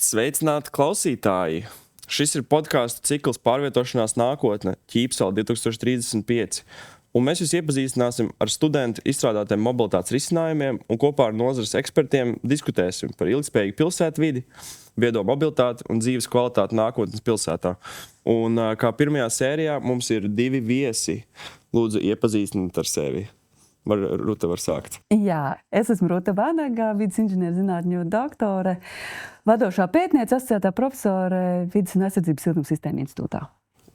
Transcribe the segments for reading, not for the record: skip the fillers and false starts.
Sveicināti klausītāji! Šis ir podkāstu cikls Pārvietošanās nākotne Ķīpsela 2035. Un mēs jūs iepazīstināsim ar studentu izstrādātiem mobilitātes risinājumiem un kopā ar nozares ekspertiem diskutēsim par ilgspējīgu pilsētvidi, viedo mobilitāti un dzīves kvalitāti nākotnes pilsētā. Un kā pirmajā sērijā mums ir divi viesi. Lūdzu, iepazīstiniet ar sevi. Ruta var sākt. Jā, es esmu Ruta Vanaga, vides inženierzinātņu doktore, vadošā pētniece, asociētā profesore Vides un aizsardzības siltuma sistēmu institūtā.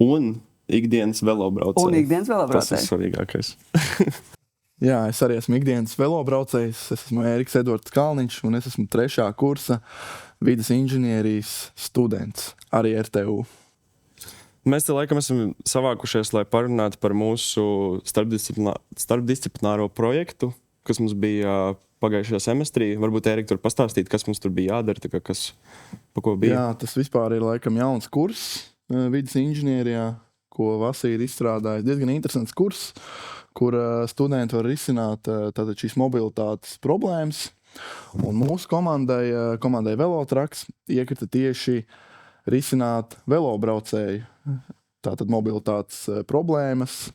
Un ikdienas velobraucējs. Tas ir svarīgākais. Jā, es arī esmu ikdienas velobraucējs. Es esmu Ēriks Edvards Kalniņš un es esmu 3. kursa vides inženierijas students, arī RTU. Mēs te laikam esam savākušies, lai parunātu par mūsu starpdisciplināro projektu, kas mums bija pagājušajā semestrī. Varbūt Ērika tur pastāstīt, kas mums tur bija jādara, pa ko bija. Jā, tas vispār ir laikam jauns kurs vides inženierijā, ko Vasija ir izstrādājis. Diezgan interesants kurs, kur studenti var risināt tātad šīs mobilitātes problēmas. Un mūsu komandai Velotraks iekrita tieši risināt velobraucēju tātad mobilitātes problēmas.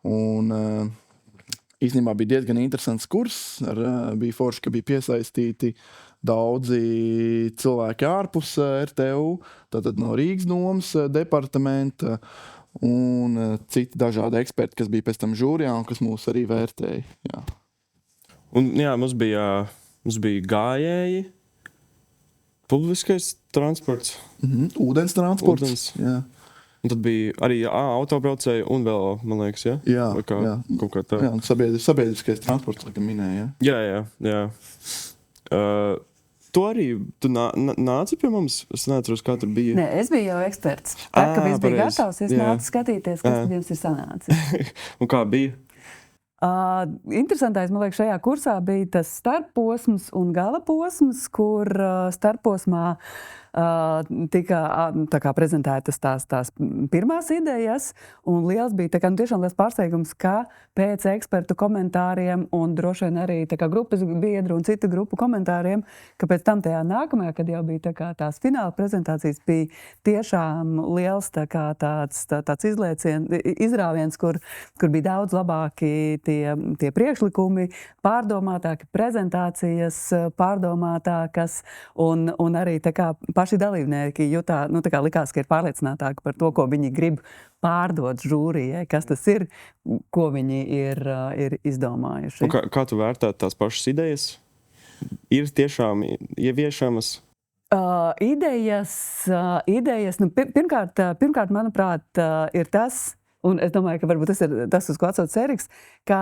Un īstenībā bija diezgan interesants kurs. Bija forši, ka bija piesaistīti daudzi cilvēki ārpus RTU, tātad no Rīgas domas departamenta un citi dažādi eksperti, kas bija pēc tam žūrijā un kas mūs arī vērtēja. Jā. Un jā, mums bija gājēji, publiskais transports. Ūdens transports. Jā. Un tad bija arī autobraucēji un vēl, man liekas, ja? Jā, jā. Kaut kā tā. Jā, un sabiedriskais transports, laikam minēja. Jā. Tu arī, tu nāci pie mums? Es neatceros, kā tur bija. Nē, es biju jau eksperts. Tā, ka viss bija gatavs, es nācu skatīties, kas tad jums ir sanācis. Un kā bija? Interesantais, man liekas, šajā kursā bija tas starpposms un gala posms, kur starpposmā tika tā kā prezentētas tās pirmās idejas, un liels bija tā kā tiešām liels pārsteigums, ka pēc ekspertu komentāriem un droši vien arī tā kā grupas biedru un citu grupu komentāriem, ka pēc tam tajā nākamajā, kad jau bija tā kā tās fināla prezentācijas, bija tiešām liels tā kā tāds izrāviens, kur bija daudz labāki tie priekšlikumi, pārdomātāki prezentācijas, pārdomātākas, un arī tā kā paši dalībnieki jutā, tā kā likās, ka ir pārliecinātāki par to, ko viņi grib pārdot žūrijai, kas tas ir, ko viņi ir izdomājuši. Un kā tu vērtētu tās pašas idejas? Ir tiešām ieviešamas? Idejas, pirmkārt, manuprāt, ir tas, un es domāju, ka varbūt tas ir tas, uz ko atsauc Ēriks, ka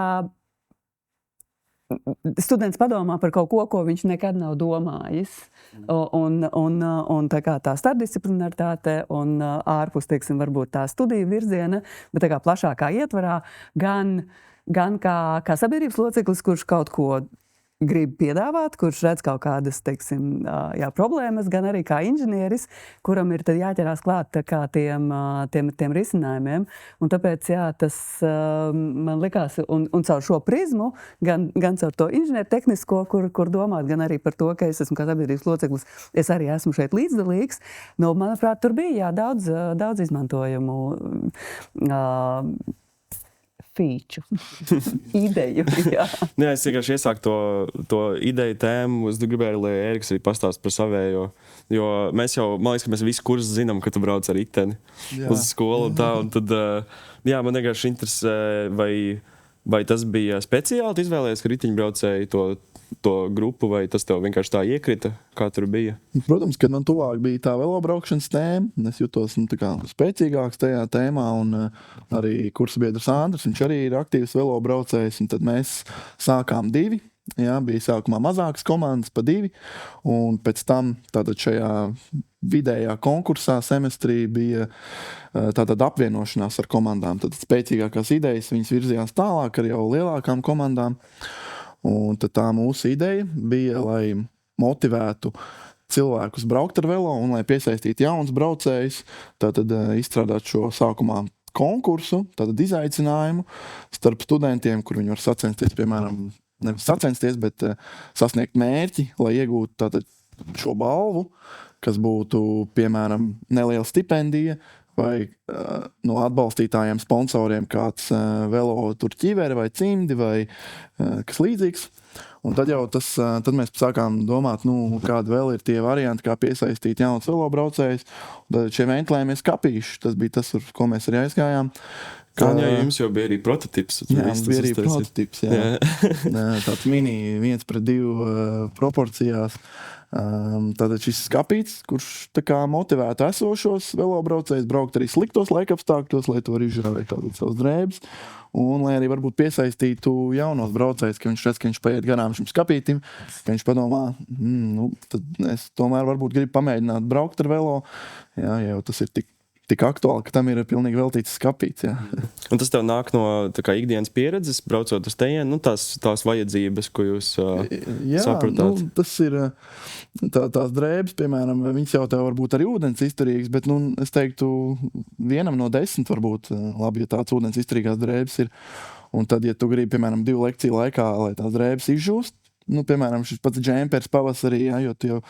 students padomā par kaut ko viņš nekad nav domājis. Un tā kā tā starpdisciplinaritāte un ārpus, teiksim, varbūt tā studiju virziena, bet tā kā plašākā ietvarā, gan kā sabiedrības loceklis, kurš kaut ko grib piedāvāt, kurš redz kaut kādas, teiksim, problēmas, gan arī kā inženieris, kuram ir tad jāķerās klāt tā kā tiem risinājumiem. Un tāpēc, tas man likās, un caur šo prizmu, gan caur to inženieru tehnisko, kur domāt, gan arī par to, ka es esmu kā sabiedrības loceklis, es arī esmu šeit līdzdalīgs. Manuprāt, tur bija daudz izmantojumu feature, ideju. Jā, es vienkārši iesāku to ideju tēmu. Es gribēju, lai Ēriks arī pastāst par savējo. Jo mēs jau, man liekas, ka mēs visu kursu zinām, ka tu brauc ar riteni uz skolu un tā. Un tad, man vienkārši interesē, vai tas bija speciāli, tu izvēlējies, ka riteņbraucēji to grupu, vai tas tev vienkārši tā iekrita, kā tur bija? Protams, kad man tuvāk bija tā velobraukšanas tēma, es jutos tā kā spēcīgāks tajā tēmā, un arī kursabiedrs Andris, viņš arī ir aktīvs velobraucējs, un tad mēs sākām 2. Jā, bija sākumā mazākas komandas pa 2, un pēc tam tātad šajā vidējā konkursā semestrī bija tātad apvienošanās ar komandām. Tātad spēcīgākās idejas viņas virzījās tālāk ar jau lielākām komandām. Un tad tā mūsu ideja bija, lai motivētu cilvēkus braukt ar velo un lai piesaistītu jaunus braucējus, tātad izstrādāt šo sākumā konkursu, tātad izaicinājumu starp studentiem, kur viņi var sacensties, piemēram, nevis sacensties, bet sasniegt mērķi, lai iegūtu tātad šo balvu, kas būtu, piemēram, neliela stipendija, vai no atbalstītājiem, sponsoriem kāds velo tur ķiveri vai cimdi vai kas līdzīgs. Un tad tad mēs sākām domāt, kādi vēl ir tie varianti, kā piesaistīt jaunas velobraucējus. Tad šie ventilējumie skapīši, tas bija tas, uz ko mēs arī aizgājām. Jums jau bija arī prototips. Jā, mums bija arī prototips, jā. Tāds mini 1:2 proporcijās. Tātad šis skapīts, kurš tā kā motivētu esošos velobraucējus braukt arī sliktos laikapstākļos, lai to arī izžravēt tādas savas drēbes. Un lai arī varbūt piesaistītu jaunos braucējus, ka viņš redz, ka viņš paiet garām šim skapītim, ka viņš padomā, tad es tomēr varbūt gribu pamēģināt braukt ar velo, jā, jau tas ir tik aktuāli, ka tam ir pilnīgi veltīts skapīts. Jā. Un tas tev nāk no ikdienas pieredzes, braucot uz tejienu, tās vajadzības, ko jūs sapratāt? Tas ir tās drēbes, piemēram, viņas jau tev varbūt arī ūdens izturīgas, bet es teiktu, 1 no 10 varbūt labi, ja tāds ūdens izturīgās drēbes ir. Un tad, ja tu gribi, piemēram, 2 lekciju laikā, lai tās drēbes izžūst, piemēram, šis pats džempers pavasarī, jā, jo tu jau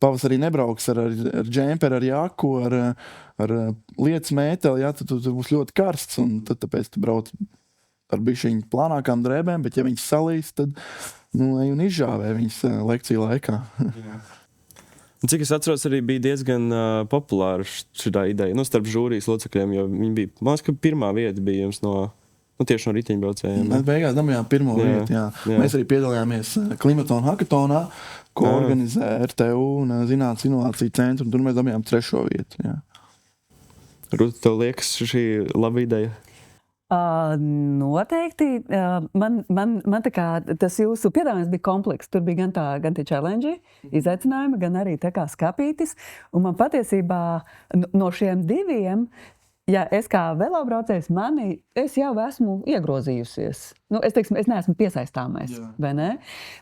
pavasarī nebrauks ar džemperu, ar jaku, ar lietas mēteli, jā, tad tu būs ļoti karsts, un tad tāpēc tu brauc ar bišķiņu plānākām drēbēm, bet ja viņas salīs, tad ej un izžāvē viņas lekciju laikā. Cik es atceros, arī bija diezgan populāra šitā ideja, starp žūrijas locekļiem, jo viņi bija, man liekas, ka pirmā vieta bija jums tieši no riteņbraucējiem. Mēs beigās dabūjām pirmo vietu, jā. Mēs arī piedalījāmies Klimatona hackathonā, ko organizē RTU un Zinātnes inovāciju centru, un tur mēs dabūjām 3. vietu, jā. Ruta, tev liekas šī laba ideja? Noteikti. Man tā kā tas jūsu piedāvājums bija komplekss. Tur bija gan tie challenge, izaicinājumi, gan arī tā kā skapītis. Un man patiesībā no šiem 2, ja es kā velobraucējs es jau esmu iegrozījusies. Es neesmu piesaistāmais, vai ne?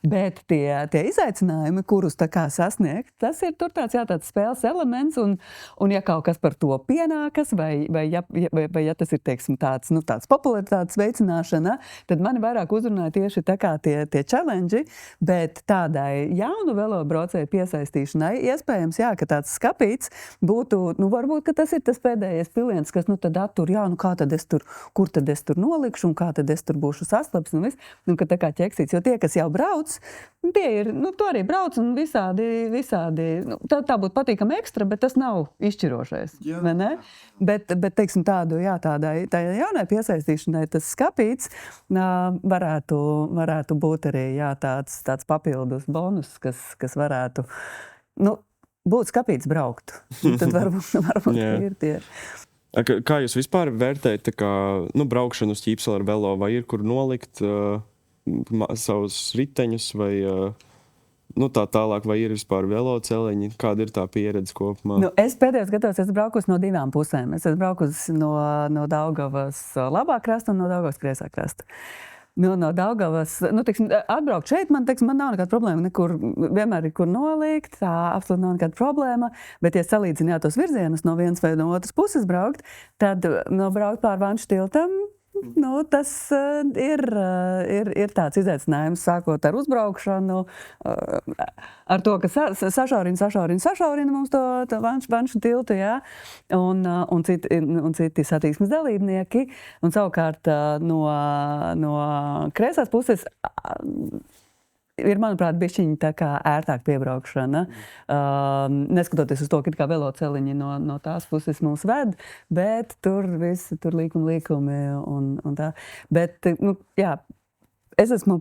Bet tie izaicinājumi, kurus tā kā sasniegt, tas ir tur tāds spēles elements, un ja kaut kas par to pienākas, vai ja tas ir, teiksim, tāds popularitātes veicināšana, tad mani vairāk uzrunāja tieši tā kā tie challenge, bet tādai jaunu velobraucēju piesaistīšanai, iespējams, jā, ka tāds skapīts būtu, varbūt, ka tas ir tas pēdējais piliens, kas, tad attur, kā tad es tur, kur tad es tur nolikšu, un kā tad es tur būšu saslabs, un viss, ka tā kā ķeksīts, jo tie, kas jau brauc, tie ir, tu arī brauc, un visādi, tā būtu patīkama ekstra, bet tas nav izšķirošais, vai ne? Bet teiksim, tādai jaunai piesaistīšanai tas skapīts varētu būt arī, tāds papildus bonus, kas varētu, būt skapīts braukt. Tad varbūt ir tie. Kā jūs vispār vērtējat braukšanu uz Ķīpseli ar velo, vai ir kur nolikt savus riteņus, vai tā tālāk, vai ir vispār veloceliņi? Kāda ir tā pieredze kopumā? Es pēdējos gados esmu braukusi no 2 pusēm. Es esmu braukusi no Daugavas labā krasta un no Daugavas kreisā krasta. No Daugavas, atbraukt šeit, man nav nekāda problēma, vienmēr ir kur nolikt, tā absolūti nav nekāda problēma, bet, ja salīdzināt tos virzienus no vienas vai no otras puses braukt, tad braukt pār Vanšu tiltam, tas ir tāds izaicinājums, sākot ar uzbraukšanu, ar to, ka sašaurina mums to Vanšu tiltu, jā, un citi satiksmes dalībnieki, un savukārt no kreisās puses ir, manuprāt, bišķiņi tā kā ērtāk piebraukšana. Neskatoties uz to, ka kā veloceliņi no tās puses mūs ved, bet tur visi līkumi un tā. Bet, es esmu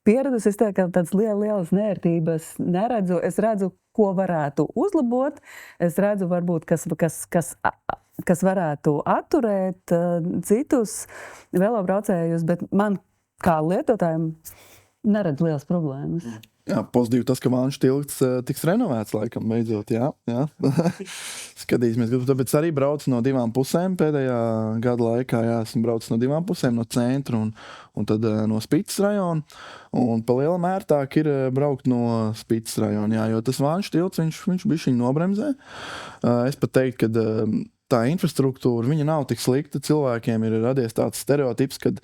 pieradusi, es ka tādas lielas nērtības neredzu. Es redzu, ko varētu uzlabot. Es redzu, varbūt, kas varētu atturēt citus velobraucējus, bet man kā lietotājiem neredz lielas problēmas. Jā, pozitīvi tas, ka Vanšu tilts tiks renovēts laikam beidzot, jā. Skatīsimies, tāpēc arī braucu no 2 pusēm pēdējā gada laikā, esmu braucis no 2 pusēm, no centra un tad no Spicas rajona, un pa lielam ērtāk ir braukt no Spicas rajona, jā, jo tas Vanšu tilts, viņš bišķiņ nobremzē. Es pat teiktu, ka tā infrastruktūra, viņa nav tik slikta, cilvēkiem ir radies tāds stereotips, kad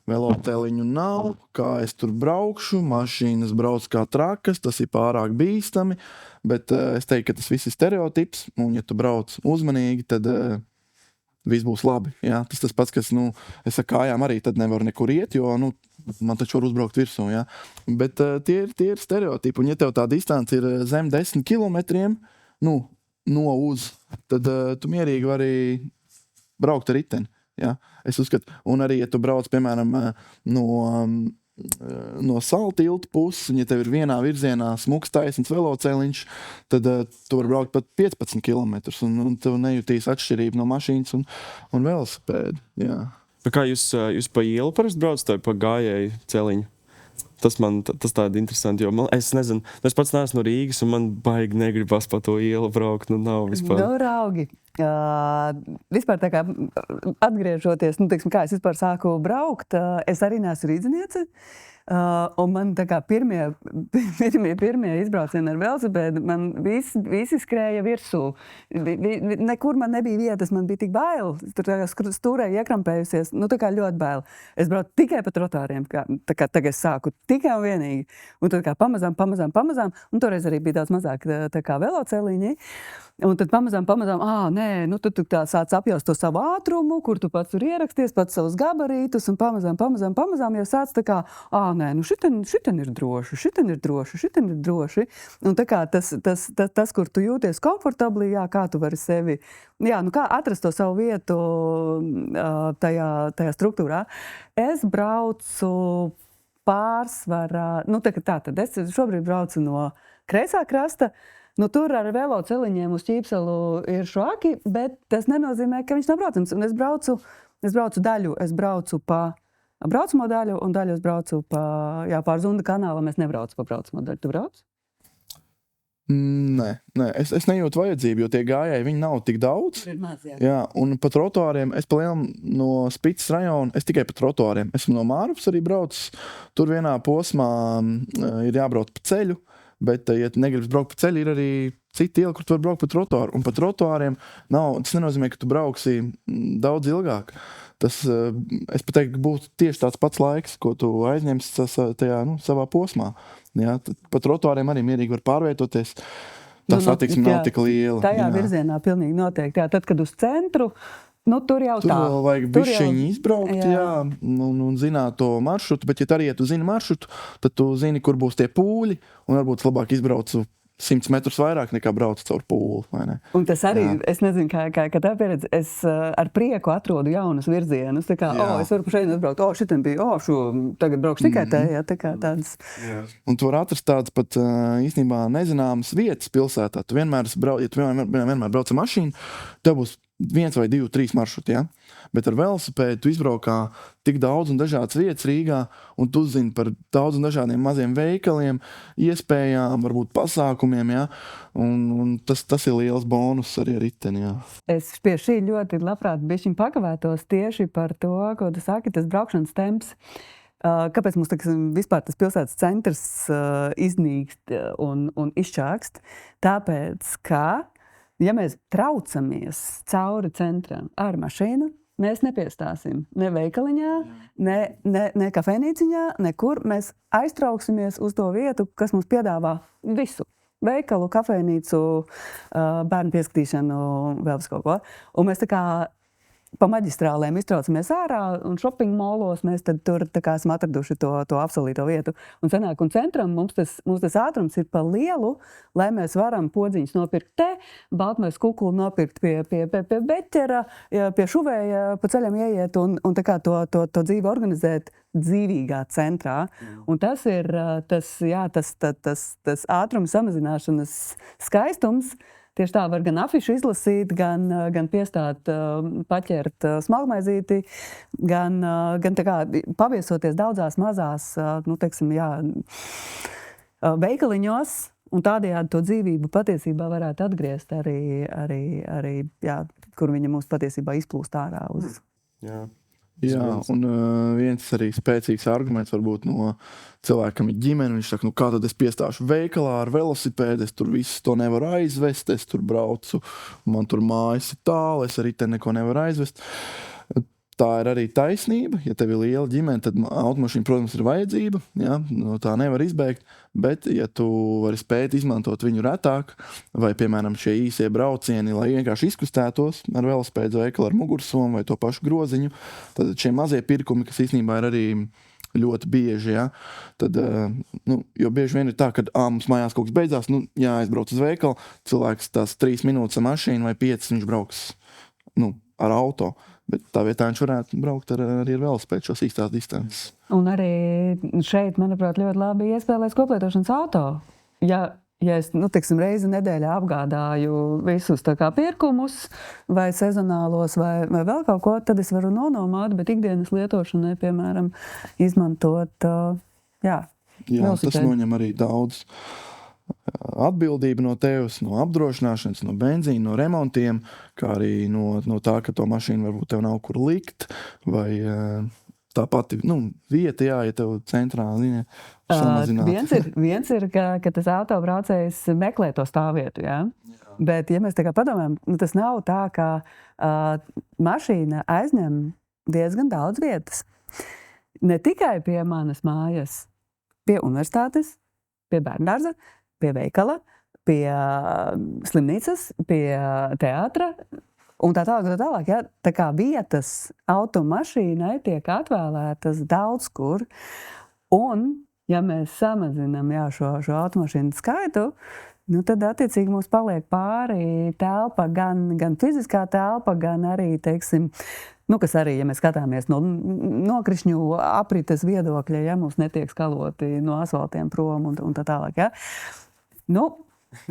veloceliņu nav, kā es tur braukšu, mašīnas brauc kā trakas, tas ir pārāk bīstami, bet es teiktu, ka tas viss ir stereotips, un ja tu brauc uzmanīgi, tad viss būs labi. Jā? Tas pats, kas, es ar kājām arī tad nevaru nekur iet, jo, man taču var uzbraukt virsū, jā. Bet tie ir stereotipi, un ja tev tā distance ir zem 10 kilometriem, no uz, tad tu mierīgi vari braukt ar riteni. Ja? Es uzskatu, un arī, ja tu brauc, piemēram, no Saltilta puses, un ja tev ir vienā virzienā smuks taisns veloceliņš, tad tu vari braukt pat 15 km, un tev nejutīs atšķirību no mašīnas un velosipēda. Jā. Bet kā jūs pa ielu parasti braucat vai pa gājēju celiņu? Tas tāda interesanti, jo es nezinu, es pats neesmu no Rīgas, un man baigi negribas pa to ielu braukt, nav vispār. Raugi. Vispār tā kā atgriežoties, teiksim, kā es vispār sāku braukt, es arī neesmu rīdziniece. Un man tā kā pirmie izbraucieni ar velosipēdu, man visi skrēja virsū. Nekur man nebija vietas, man bija tik bail. Tur tā kā stūrēja iekrampējusies, tā kā ļoti bail. Es braucu tikai pa trotāriem, tā kā tagad es sāku tikai un vienīgi. Un tad kā pamazām, un toreiz arī bija daudz mazāk tā kā veloceliņi. Un tad pamazām, tad tu tā sāc apjaust to savu ātrumu, kur tu pats tur ieraksties, pats savus gabarītus, un pamazām jau sāc tā kā, šiten ir droši. Un tā kā tas, kur tu jūties komfortabli, kā tu vari sevi, kā atrast to savu vietu tajā struktūrā. Es braucu pārsvarā, tad es šobrīd braucu no kreisā krasta. Tur ar veloceliņiem uz Ķīpselu ir švaki, bet tas nenozīmē, ka viņš nav braucams. Un es braucu daļu, es braucu pa braucamo daļu, un daļu es braucu pār Zunda kanālam, es nebraucu pa braucamo daļu. Tu brauc? Nē, es nejūtu vajadzību, jo tie gājēji, viņi nav tik daudz. Ir maz, jā, un pa trotuāriem, es pa lielam no Spicas rajona, es tikai pa trotuāriem. Esmu no Mārupes arī braucis, tur vienā posmā ir jābrauc pa ceļu. Bet, ja tu negribas braukt pa ceļu, ir arī cita iela, kur tu vari braukt pa trotuāru. Un pa trotuāriem tas nenozīmē, ka tu brauksi daudz ilgāk. Es pat teiktu, ka būtu tieši tāds pats laiks, ko tu aizņemsi tajā savā posmā. Jā, pa trotuāriem arī mierīgi var pārvietoties. Tā satiksme nav tik liela. Tajā virzienā pilnīgi noteikti. Tad, kad uz centru, tur jau tā. Tur vēl vajag bišķiņi izbraukt, un zināt to maršrutu, bet ja tu zini maršrutu, tad tu zini, kur būs tie pūļi, un varbūt labāk izbraucu 100 metrus vairāk nekā braucu caur pūli, vai ne? Un tas arī, es nezinu, kā tā pieredze, es ar prieku atrodu jaunus virzienus, tā kā, es varu pa šeit uzbraukt, šitien bija, tagad braukšu tikai tā kā tādas. Un tu var atrast tādas pat īstenībā nezināmas vietas pilsētā. Tu vienmēr brauc ar mašīnu, tev būs 1 vai 2, 3 maršruti, ja? Bet ar velosipēdu tu izbraukā tik daudz un dažādas vietas Rīgā, un tu zini par daudz un dažādiem maziem veikaliem, iespējām, varbūt pasākumiem, ja? Un tas ir liels bonus arī ar riteni, jā. Es pie šī ļoti labprāt bišķiņ pakavētos tieši par to, ko tu saki, tas braukšanas temps. Kāpēc mums vispār tas pilsētas centrs iznīkst un izčākst? Tāpēc, ka ja mēs traucamies cauri centram ar mašīnu, mēs nepiestāsim ne veikaliņā, ne kafejnīciņā, nekur. Mēs aiztrauksimies uz to vietu, kas mums piedāvā visu. Veikalu, kafejnīcu, bērnu pieskatīšanu, vēl vis kaut ko. Un mēs tā kā pa maģistrālēm iztraucamies ārā, un shopping molos mēs tad tur tā kā esam atraduši to absolīto vietu. Un sanāk, un centram mums tas ātrums ir pa lielu, lai mēs varam podziņus nopirkt te, baltmais kukulu nopirkt pie beķera, pie šuvēja pa ceļam ieiet un tā kā to dzīvi organizēt dzīvīgā centrā. Un tas ir tas ātruma samazināšanas skaistums. Tieši tā var gan afišu izlasīt, gan piestāt, paķert smalkmaizīti, gan tā kā paviesoties daudzās mazās, veikaliņos, un tādējādi to dzīvību patiesībā varētu atgriezt arī kur viņa mums patiesībā izplūst ārā uz. Jā, un viens arī spēcīgs arguments varbūt no cilvēkam ir ģimene. Viņš saka, kā tad es piestāšu veikalā ar velosipēdu, es tur visu to nevaru aizvest, es tur braucu, man tur mājas ir tālu, es arī te neko nevaru aizvest. tā ir arī taisnība. Ja tev ir liela ģimene, tad automašīna, protams, ir vajadzība. Ja? No tā nevar izbēgt. Bet, ja tu vari spēt izmantot viņu retāk, vai, piemēram, šie īsie braucieni, lai vienkārši izkustētos ar velosipēdu veikalu ar mugursomu vai to pašu groziņu, tad šie mazie pirkumi, kas īstenībā ir arī ļoti bieži, ja? Tad, jo bieži vien ir tā, ka mums mājās kaut kas beidzās, jāaizbrauc uz veikalu, cilvēks tās 3 minūtes ar mašīnu vai 5 viņš brauks ar auto. Bet tā vietā viņš varētu braukt arī ar velospēdu šos īstās distances. Un arī šeit, manuprāt, ļoti labi iespēlēs koplietošanas auto. Ja es, reizi nedēļā apgādāju visus tā kā pirkumus vai sezonālos vai vēl kaut ko, tad es varu nonomāt, bet ikdienas lietošanai, piemēram, izmantot, tas noņem arī daudz atbildība no tevis, no apdrošināšanas, no benzīna, no remontiem, kā arī no tā, ka to mašīnu varbūt tev nav kur likt, vai tā pati vieta, ja tev centrā samazināt. Viens ir, ka tas autobraucējs meklē to stāvvietu, jā? Bet, ja mēs tā kā padomājam, tas nav tā, ka mašīna aizņem diezgan daudz vietas. Ne tikai pie manas mājas, pie universitātes, pie bērndārza, pie veikala, pie slimnīcas, pie teātra un tā tālāk. Ja? Tā kā vietas automašīnai tiek atvēlētas daudz kur. Un, ja mēs samazinām šo automašīnu skaitu, tad attiecīgi mums paliek pāri telpa, gan fiziskā telpa, gan arī, teiksim, kas arī, ja mēs skatāmies no nokrišņu aprites viedokļa, ja mums netiek skaloti no asfaltiem prom un tā tālāk. Ja?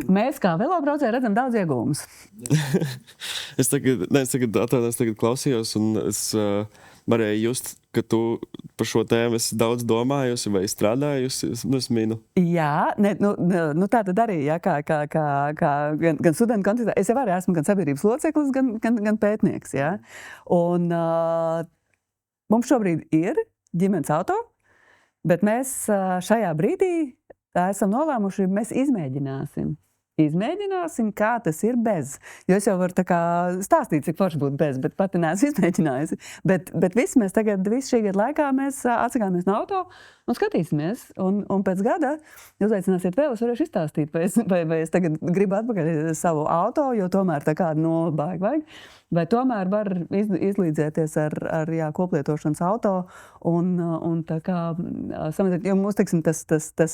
Mēs kā velobraucēji redzam daudz iegūmus. Es tagad klausījos, un es varēju just, ka tu par šo tēmu esi daudz domājusi vai strādājusi. Es minu. Jā, tā tad arī, ja, kā gan studentu kontekstā, es jau arī esmu gan sabiedrības loceklis, gan pētnieks. Ja? Un mums šobrīd ir ģimenes auto, bet mēs šajā brīdī esam nolēmuši, mēs izmēģināsim, kā tas ir bez. Jo es jau varu tā kā stāstīt, cik forši būtu bez, bet pati neesmu izmēģinājusi. Bet visu šī gada laikā mēs atsakāmies no auto un skatīsimies. Un pēc gada uzaicināsiet vēl, es varēšu izstāstīt, vai es tagad gribu atpakaļ savu auto, jo tomēr tā kā vajag. Vai tomēr var izlīdzēties ar koplietošanas auto un tā kā samazināt, jo mums, teiksim, tas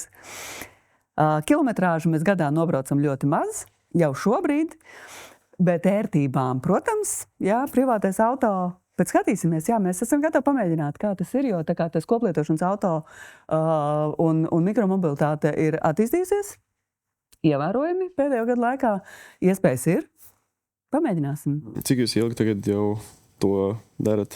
kilometrāžu mēs gadā nobraucam ļoti maz, jau šobrīd, bet ērtībām, protams, privātais auto, bet skatīsimies, mēs esam gatavi pamēģināt, kā tas ir, jo tā kā tas koplietošanas auto un mikromobilitāte ir attīstījusies, ievērojami pēdējo gadu laikā, iespējas ir, pamēģināsim. Cik jūs ilgi tagad jau to darat?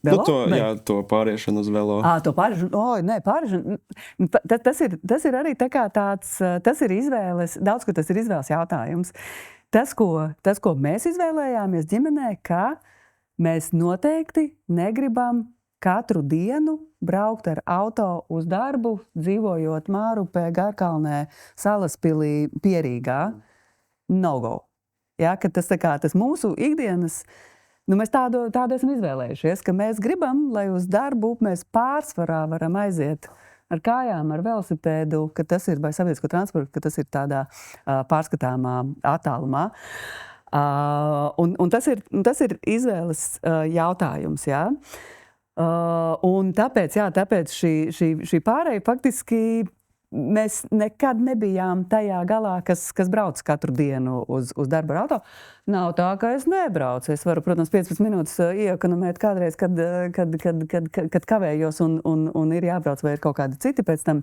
Velo? To pāriešanu uz velo. To pāriešanu, pāriešanu. Tas ir arī tā kā tāds, tas ir izvēles, daudz, ko tas ir izvēles jautājums. Tas, ko mēs izvēlējāmies ģimenē, ka mēs noteikti negribam katru dienu braukt ar auto uz darbu, dzīvojot Mārupē, Garkalnē, Salaspilī, Pierīgā. No-go. Ja, ka tas mūsu ikdienas, mēs tādu esam izvēlējušies, ka mēs gribam, lai uz darbu mēs pārsvarā varam aiziet ar kājām, ar velosipēdu, ka tas ir vai sabiedrisko transportu, ka tas ir tādā pārskatāmā attālumā. Un tas ir izvēles jautājums, jā. Un tāpēc šī pārēja faktiski mēs nekad nebijām tajā galā, kas brauc katru dienu uz darbu ar auto. Nav tā, ka es nebraucu. Es varu, protams, 15 minūtes iekonomēt kādreiz, kad kavējos un ir jābrauc, vai ir kaut kādi citi pēc tam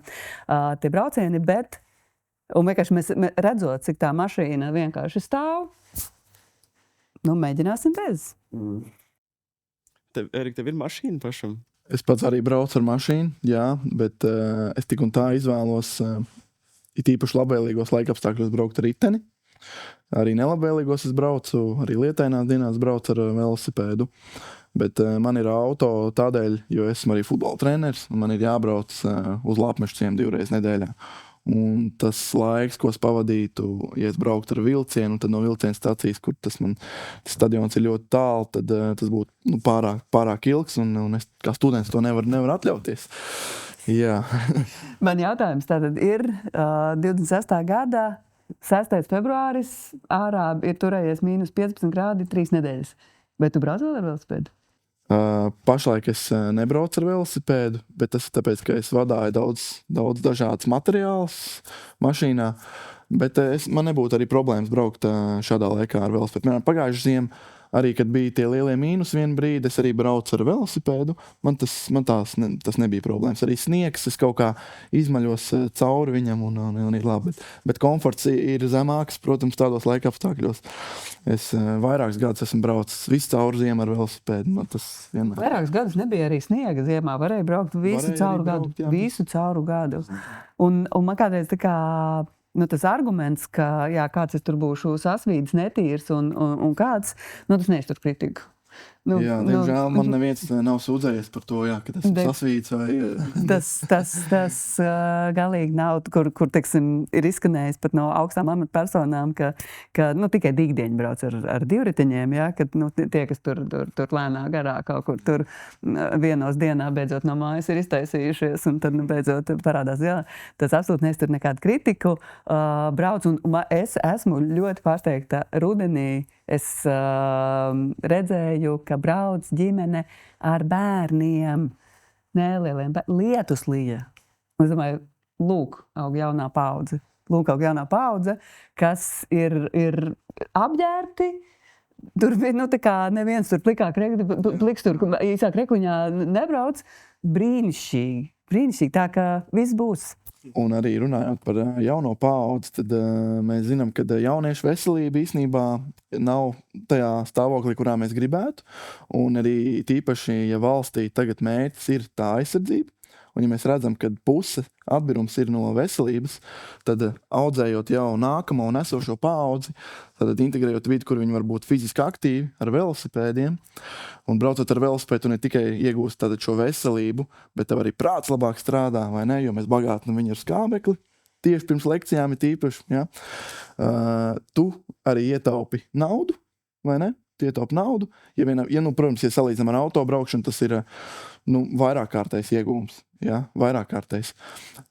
tie braucieni, bet un vienkārši mēs redzot, cik tā mašīna vienkārši stāv, mēģināsim bez. Erika, tev ir mašīna pašam? Es pats arī braucu ar mašīnu, jā, bet es tik un tā izvēlos it īpaši labvēlīgos laikapstākļos braukt ar riteni. Arī nelabvēlīgos es braucu, arī lietainās dienās braucu ar velosipēdu. Bet man ir auto tādēļ, jo esmu arī futbola treneris, un man ir jābrauc uz Lapmešu ciemu 2 reizes nedēļā. Un tas laiks, ko es pavadītu, ja es brauktu ar vilcienu, tad no vilciena stacijas, kur tas stadions ir ļoti tālu, tad tas būtu pārāk ilgs, un es kā students to nevaru atļauties. Jā. Man jautājums tātad ir 26. gadā, 6. februāris, ārā ir turējies mīnus 15 grādi 3 nedēļas. Vai tu brauc vēl ar velosipēdu? Pašlaik es nebraucu ar velosipēdu, bet tas ir tāpēc, ka es vadāju daudz dažādas materiālus mašīnā, bet man nebūtu arī problēmas braukt šādā laikā ar velosipēdu. Piemēram, pagājušajā ziemā, arī kad bija tie lielie mīnus vienu brīdi, es arī braucu ar velosipēdu, man tas nebija problēmas. Arī sniegs, es kaut kā izmaļos cauri viņam un ir labi, bet komforts ir zemāks, protams, tādos laika apstākļos. Es vairākus gadus esmu braucis visu cauri ziemu ar velosipēdu. Vairākus gadus nebija arī sniega ziemā, varēja braukt visu cauru gadu. Un man kādreiz tā kā tas arguments, ka jā, kāds es tur būšu sasvīdis, netīrs un kāds, tas neiztur kritiku. Jā, diemžēl man neviens nav sūdzējies par to, jā, ka tas ir sasvīts vai... Tas galīgi nav, kur teiksim, ir izskanējis pat no augstām amatpersonām, ka tikai dīgdieņi brauc ar divriteņiem, jā, ka tie, kas tur lēnā garā kaut kur tur vienos dienā beidzot no mājas ir iztaisījušies un tad beidzot parādās, jā, tas absolūti neiztur nekādu kritiku. Brauc un es esmu ļoti pārsteigta rudenī. Es redzēju, ka brauc ģimene ar bērniem, nelieliem lietus lija. Es domāju, lūk, aug jaunā paudze, kas ir apģērbti. Tur bija, tā kā neviens tur pliks tur īsāk rekliņā nebrauc. Brīnišķīgi, tā ka viss būs. Un arī runājot par jauno paudzi, tad mēs zinām, ka jauniešu veselība īstenībā nav tajā stāvoklī, kurā mēs gribētu. Un arī tīpaši, ja valstī tagad mērķis ir tā aizsardzība, un ja mēs redzam, ka puse atbirums ir no veselības, tad audzējot jau nākamo un esošo paudzi, tad integrējot vidi, kur viņi var būt fiziski aktīvi ar velosipēdiem, un braucot ar velosipēdu ne tikai iegūst šo veselību, bet tev arī prāts labāk strādā, vai ne, jo mēs bagātinam viņu ar skābekli, tieši pirms lekcijām ir tīpaši, ja? Tu arī ietaupi naudu, vai ne? Tu ietaupi naudu, protams, ja salīdzinām ar autobraukšanu, tas ir vairākkārtais iegūms, ja? Vairākkārtais.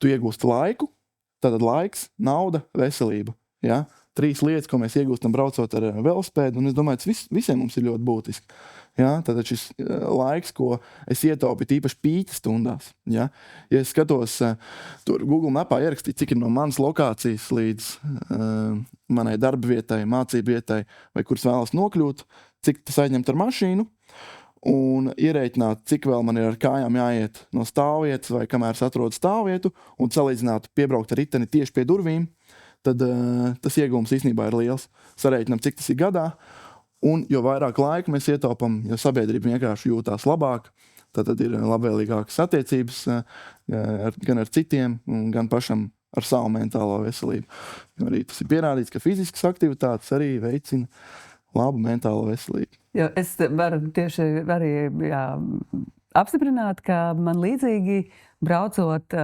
Tu iegūsti laiku, tātad laiks, nauda, veselība, ja? 3 lietas, ko mēs iegūstam braucot ar velosipēdu, un es domāju, tas visiem mums ir ļoti būtiski. Ja? Tātad šis laiks, ko es ietaupu tīpaši pīķa stundās. Ja? Ja es skatos, tur Google mapā ierakstīt, cik ir no manas lokācijas līdz manai darba vietai, mācību vietai, vai kuras vēlas nokļūt, cik tas aizņemt ar mašīnu, un ierēķināt, cik vēl man ir ar kājām jāiet no stāvvietas, vai kamēr es atrodu stāvvietu, un salīdzināt piebraukt ar riteni tieši pie durvīm, tad tas iegūms īstenībā ir liels. Sarēķinām, cik tas ir gadā, un jo vairāk laika mēs ietaupam, jo sabiedrība vienkārši jūtās labāk, tad ir labvēlīgākas attiecības gan ar citiem, gan pašam ar savu mentālo veselību. Arī tas ir pierādīts, ka fiziskas aktivitātes arī veicina labu mentālo veselību. Jo es varu tieši arī apstiprināt, ka man līdzīgi braucot,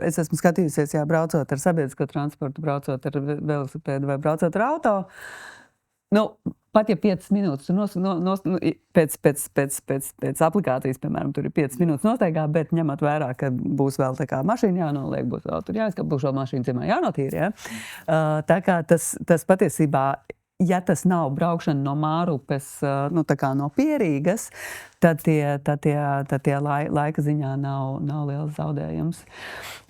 es esmu skatījusies, braucot ar sabiedrisko transportu, braucot ar velosipēdu vai braucot ar auto. Pat ja 5 minūtes pēc aplikācijas, piemēram, tur ir 5 minūtes nosteigā, bet ņemot vērā, ka būs vēl tā kā mašīna jānoliek, būs vēl tur jāizkap, būs vēl mašīna ciemā jānotīra. Ja? Tā kā tas patiesībā, ja tas nav braukšana no Mārupes, tā kā no Pierīgas, tad tie laika ziņā nav liels zaudējums.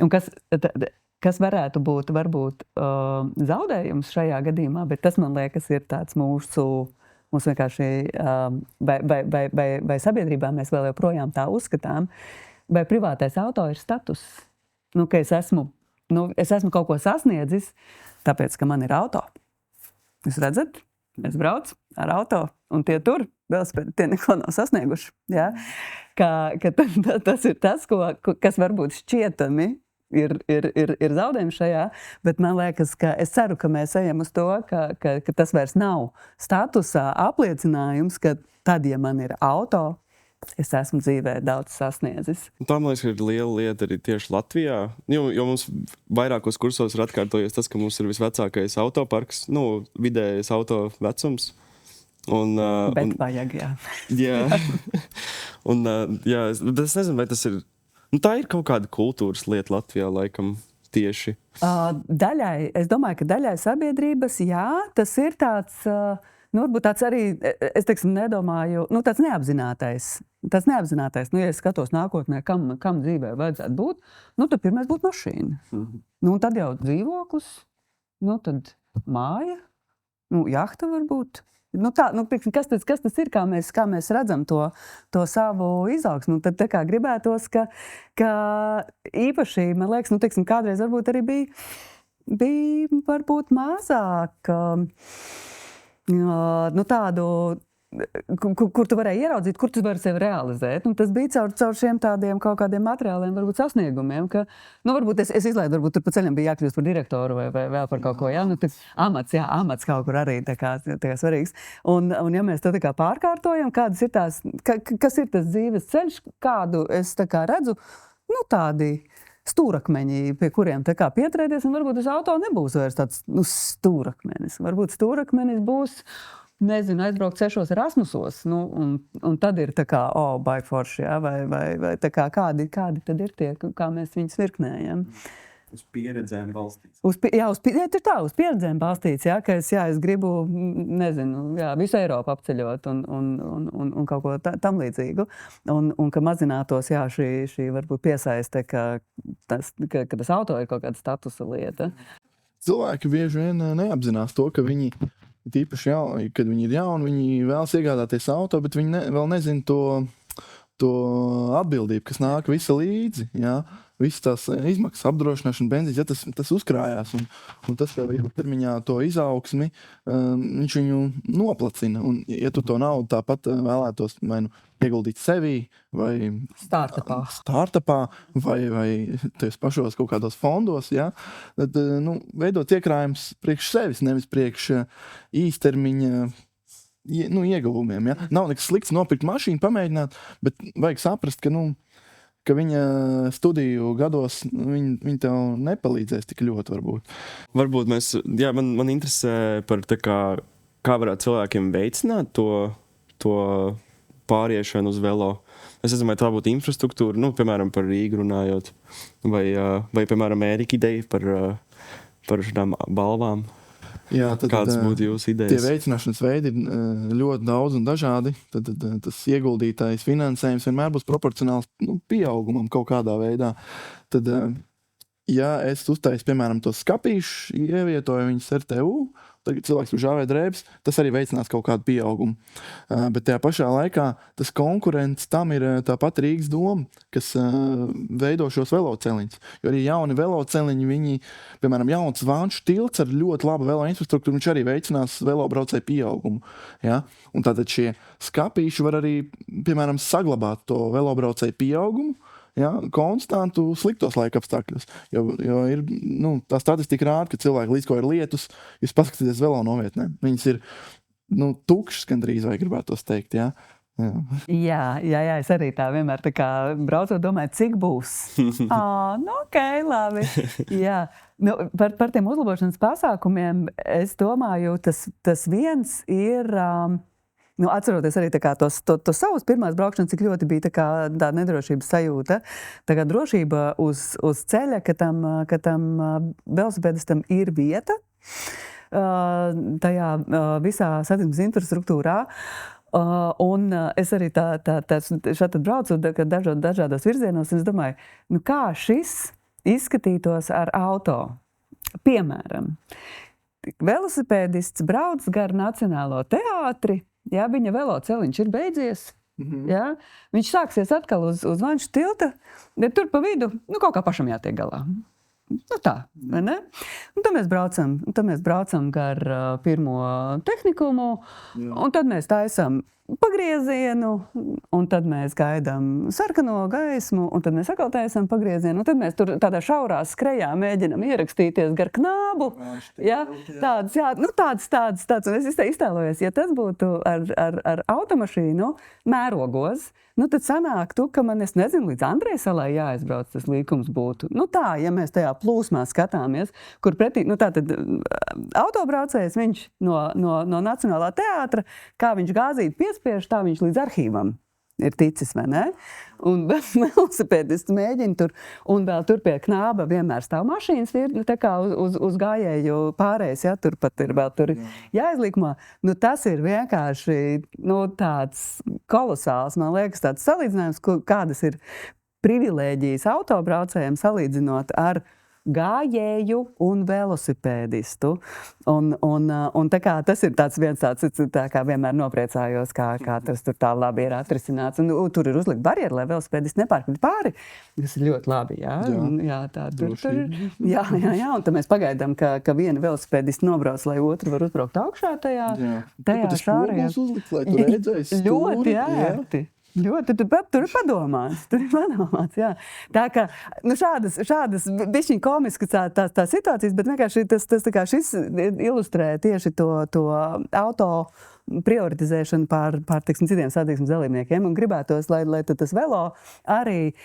Un kas varētu būt varbūt zaudējums šajā gadījumā, bet tas, man liekas, ir tāds mūsu vienkārši, vai sabiedrībā mēs vēl joprojām tā uzskatām, vai privātais auto ir status. Ka es esmu kaut ko sasniedzis, tāpēc, ka man ir auto. Jūs redzat, es braucu ar auto, un tie tur velosipēdi, tie neko nav sasnieguši. Ja? Tas ir tas, kas varbūt šķietami ir zaudējums šajā, bet man liekas, ka es ceru, ka mēs ejam uz to, ka tas vairs nav statusā apliecinājums, ka tad, ja man ir auto, es esmu dzīvē daudz sasniedzis. Tā, man liekas, ir liela lieta arī tieši Latvijā. Jo mums vairākos kursos ir atkārtojies tas, ka mums ir visvecākais autoparks, vidējais auto vecums. Bet vajag, jā. Jā. Bet es nezinu, vai tas ir... tā ir kaut kāda kultūras lieta Latvijā, laikam, tieši. Daļai, es domāju, ka daļai sabiedrības, jā, tas ir tāds... varbūt tāds arī, es teiksim, nedomāju, tāds neapzinātais. Ja es skatos nākotnē, kam dzīvē vajadzētu būt, tad pirmais būtu mašīna. Un tad jau dzīvoklis, tad māja, jahta varbūt. Kas tas ir, kā mēs redzam to savu izaugsmu? Tad tā kā gribētos, ka īpaši, man liekas, kādreiz varbūt arī bija varbūt mazāk... tādu, kur tu varēji ieraudzīt, kur tu vari sevi realizēt. Un tas bija caur šiem tādiem kaut kādiem materiāliem, varbūt sasniegumiem, ka, varbūt es izlaidu, varbūt tur pa ceļam bija jākļūst par direktoru vai vēl par kaut ko, amats kaut kur arī tā kā svarīgs. Un ja mēs to tā kā pārkārtojam, kas ir tas dzīves ceļš, kādu es tā kā redzu, tādi stūrakmeņi, pie kuriem tā kā pieturēties, un varbūt tas auto nebūs vairs tāds stūrakmenis. Varbūt stūrakmenis būs, nezinu, aizbraukt 6 Erasmusos, un tad ir tā kā, baigi forši, jā, vai tā kā kādi tad ir tie, kā mēs viņus virknējam. Uz pieredzēm balstīts. Uz pieredzēm balstīts, jā, ka es gribu, nezinu, visu Eiropu apceļot un kaut ko tam līdzīgu. Un ka mazinātos, šī varbūt piesaiste, ka tas auto ir kaut kāda statusa lieta. Cilvēki bieži vien neapzinās to, ka viņi, tīpaši kad viņi ir jauni, viņi vēlas iegādāties auto, bet viņi vēl nezina to atbildību, kas nāk visa līdzi, jā. Visas tās izmaksas, apdrošināšana, benzīns, tas uzkrājās, un tas jau ilgtermiņā to izaugsmi, viņš viņu noplacina. Un, ja tu to naudu tāpat vēlētos ieguldīt sevī, vai startupā, vai ties pašos kaut kādos fondos, jā, tad veidot iekrājums priekš sevis, nevis priekš īstermiņa ieguvumiem. Ja? Nav nekas slikts nopirkt mašīnu, pamēģināt, bet vajag saprast, ka viņa studiju gados viņa tev nepalīdzēs tik ļoti varbūt. Varbūt man interesē par kā varētu cilvēkiem veicināt to pāriešanu uz velo. Es nezinu, vai tā būtu infrastruktūra, piemēram, par Rīgu runājot, vai piemēram, Ērika ideja par šādām balvām. Jā, kādas būtu jūsu idejas? Tie veicināšanas veidi ir ļoti daudz un dažādi. Tad tas ieguldītais finansējums vienmēr būs proporcionāls pieaugumam kaut kādā veidā. Tad, ja es uztaisu, piemēram, tos skapīšus, ievietoju viņus RTU, tagad cilvēks tur žāvē drēbes, tas arī veicinās kaut kādu pieaugumu. Bet tajā pašā laikā tas konkurents tam ir tāpat Rīgas doma, kas veido šos veloceliņus. Jo arī jauni veloceliņi, viņi, piemēram, jauns Vanšu tilts ar ļoti labu velo infrastruktūru, viņš arī veicinās velobraucēju pieaugumu. Ja? Un tātad šie skapīši var arī, piemēram, saglabāt to velobraucēju pieaugumu, ja, konstantu sliktos laika apstākļos. Jo ir, tā statistika rāda, ka cilvēki līdz ko ir lietus, jūs paskatīties velo novietnē. Viņas ir, tukšas gandrīz, vai gribētos teikt, jā. Jā, es arī tā vienmēr tā kā braucot domāju, cik būs. Ok, labi. Jā. Par tiem uzlabošanas pasākumiem, es domāju, tas viens ir... atceroties arī to savus pirmās braukšanas, cik ļoti bija tāda nedrošības sajūta. Tā kā drošība uz ceļa, ka tam velosipēdistam ir vieta tajā visā satiksmes infrastruktūrā. Un es arī šādi braucu dažādos virzienos, un es domāju, kā šis izskatītos ar auto. Piemēram, velosipēdists brauc gar Nacionālo teātri, ja viņa veloceliņš ir beidzies, ja, viņš sāksies atkal uz Vanšu tilta, bet tur pa vidu, kaut kā pašam jātiek galā. Tā, vai ne? Un tad mēs braucam gar pirmo tehnikumu, un tad mēs taisam pagriezienu, un tad mēs gaidām sarkano gaismu, un tad mēs atkal taisām pagriezienu, un tad mēs tur tādā šaurā skrejā mēģinam ierakstīties gar knābu. Ja? Tāds, un es iztēlojos, ja tas būtu ar automašīnu mērogos, tad sanāktu, ka man, es nezinu, līdz Andrejsalai jāaizbrauc tas līkums būtu. Tā, ja mēs tajā plūsmā skatāmies, kur pretī, tātad autobraucējs, viņš no Nacionālā teātra, kā viņš gāzīt piespiež, tā viņš līdz arhīvam ir ticis, vai ne? Un velosipēdists mēģina tur, un vēl tur pie knāba vienmēr stāv mašīnas, ir tā kā uz gājēju pārējais, ja, tur pat ir vēl tur jāizlikumā. Tas ir vienkārši, tāds kolosāls, man liekas, tāds salīdzinājums, kādas ir privilēģijas autobraucējiem salīdzinot ar gājēju un velosipēdistu. Un tā kā tas ir viens tāds, tā kā vienmēr nopriecājos, kā tas tur tā labi ir atrisināts. Un tur ir uzlikt barjeru, lai velosipēdisti nepārkļūt pāri. Tas ir ļoti labi, jā. Jā, un tad mēs pagaidām, ka viena velosipēdisti nobrauc, lai otru var uzbraukt augšā tajā šārajā. Uzlikt, lai tu redzēsi stūri. Ļoti ērti. Ļoti, tur ir padomāts, jā. Tā kā, šādas bišķiņ komiskas tā situācijas, bet vienkārši šis ilustrē tieši to auto prioritizēšanu pār citiem satiksmes dalībniekiem, un gribētos, lai tas velo arī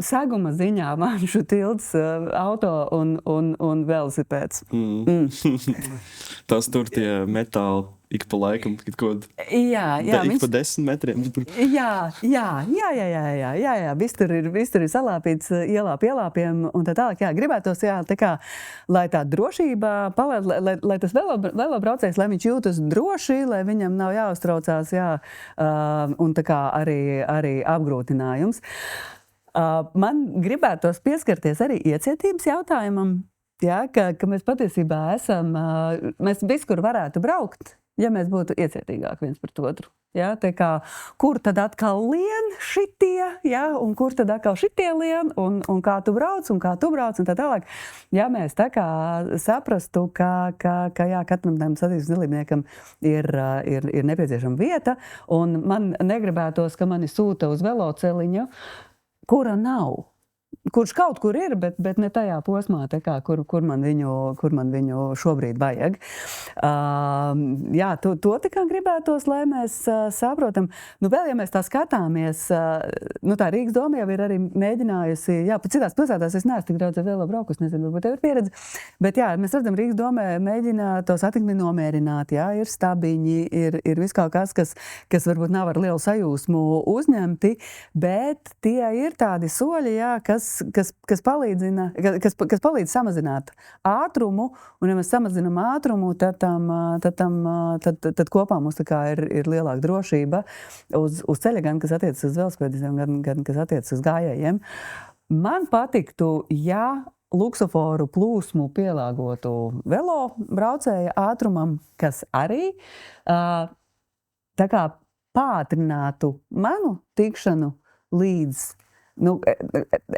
seguma ziņā manšu tilts auto un velosipēds. Tas tur tie metāli ik pa laikam, ik pa 10 metriem. Jā, viss tur ir salāpīts ielā pielāpiem un tā tālāk. Jā, gribētos, tā kā, lai tā drošība, lai tas velobraucējs, lai viņš jūtas droši, lai viņam nav jāuztraucās, un tā kā arī apgrūtinājums. Man gribētos pieskarties arī iecietības jautājumam, ka mēs patiesībā mēs viskur varētu braukt, ja mēs būtu iecietīgāki viens pret otru. Ja, tā kā, kur tad atkal lien šitie, un kur tad atkal šitie lien, un kā tu brauc, un tā tālāk. Ja mēs tā kā saprastu, ka katram tam satiksmes dalībniekam ir nepieciešama vieta, un man negribētos, ka mani sūta uz veloceliņu, kura nav. Kurš kaut kur ir, bet ne tajā posmā, kur man viņu šobrīd vajag. To tikai gribētos, lai mēs saprotam. Vēl, ja mēs tā skatāmies, tā Rīgas doma jau ir arī mēģinājusi, pat citās pilsētās es neesmu tik daudz ar velo braukus, nezinu, varbūt tev ir pieredze, bet mēs redzam, Rīgas doma mēģina to satiksmi nomierināt, ir stabiņi, ir viss kaut kas varbūt nav ar lielu sajūsmu uzņemti, bet tie ir tādi soļi, kas palīdz samazināt ātrumu, un ja mēs samazinām ātrumu, tad kopā mums tā kā ir lielāka drošība uz ceļa, gan kas attiecas uz velosipēdistiem, gan kas attiecas uz gājējiem. Man patiktu, ja luksuforu plūsmu pielāgotu velo braucēja ātrumam, kas arī tā kā pātrinātu manu tikšanu līdz